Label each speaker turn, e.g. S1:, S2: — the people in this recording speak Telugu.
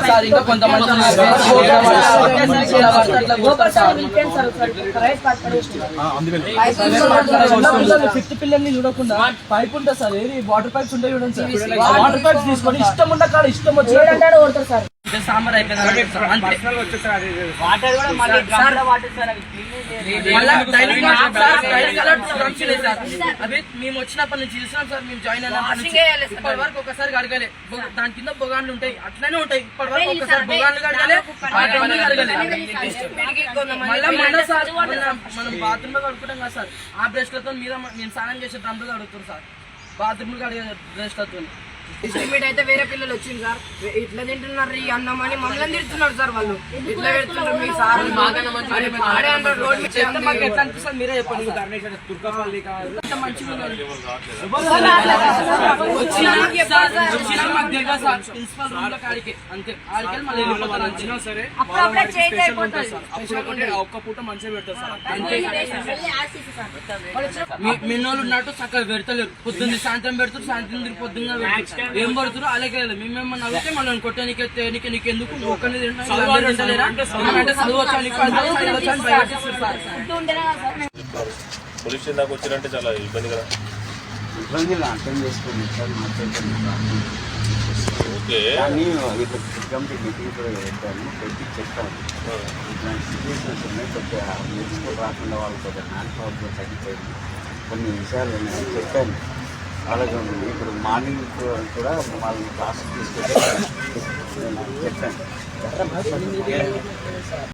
S1: సార్ ఇంకా కొంతమంది ఫిఫ్త్ పిల్లల్ని చూడకుండా పైప్ ఉంటుంది సార్, ఏది వాటర్ పైప్స్ ఉంటాయి చూడండి సార్, వాటర్ పైప్స్ తీసుకొని ఇష్టం ఉన్న కాడ ఇష్టం వచ్చి సార్ సాంబార్ అయిపోయింది. అవి మేము వచ్చినప్పటి నుంచి చూసినాం సార్, మేము జాయిన్ అయినప్పటి నుంచి ఇప్పటి వరకు ఒకసారి కడగలే. దాని కింద బొగాన్లు ఉంటాయి, అట్లనే ఉంటాయి. ఇప్పటి వరకు ఒకసారి బొగాన్లు కడగలే, మళ్ళీ మన సార్ మనం బాత్రూమ్ లో కడుకుంటాం కదా సార్, ఆ బ్రష్ లతో మీద నేను స్నానం చేసే డ్రమ్లు కడుగుతారు సార్, బాత్రూమ్ కడిగే బ్రష్ లతో.
S2: ఎస్టిమేట్ అయితే వేరే పిల్లలు వచ్చింది సార్, ఇట్లా తింటున్నారు ఈ అన్నం అని మమ్మల్ని తిడుతున్నారు సార్. వాళ్ళు ఇట్లా పెడుతున్నారు మీ సార్
S1: ఎట్లా అనిపిస్తుంది మీరే చెప్పండి. ఒక్క పూట మంచిగా పెడతారు సార్, మిన్నోళ్ళు ఉన్నట్టు చక్కగా పెడతలేరు. పొద్దున్న సాయంత్రం పెడతారు, సాయంత్రం పొద్దున్న ఏం పడుతున్నారు అలాగే. మేమేమన్నా అడిగితే మనం కొట్టడానికి నీకు ఎందుకు ఒక్కరిని తింటలేరా అంటే చదువుతా.
S3: పోలీస్ స్టేషన్ దాకా వచ్చారంటే చాలా ఇబ్బంది కదా.
S4: ఇబ్బంది అర్థం చేసుకోండి సార్, ఓకే కానీ కమిటీ మీటింగ్ కూడా పెట్టాను, పెట్టి చెప్తాను ఇట్లాంటి సిచ్యువేషన్స్ ఉన్నాయి. కొద్దిగా నేర్చుకో రాకుండా వాళ్ళు కొద్దిగా హ్యాండ్ పవర్తో తగ్గిపోయింది, కొన్ని విషయాలు నేను చెప్పాను. అలాగే ఇప్పుడు మార్నింగ్ కూడా వాళ్ళని క్లాస్ తీసుకెళ్ళి చెప్పాను.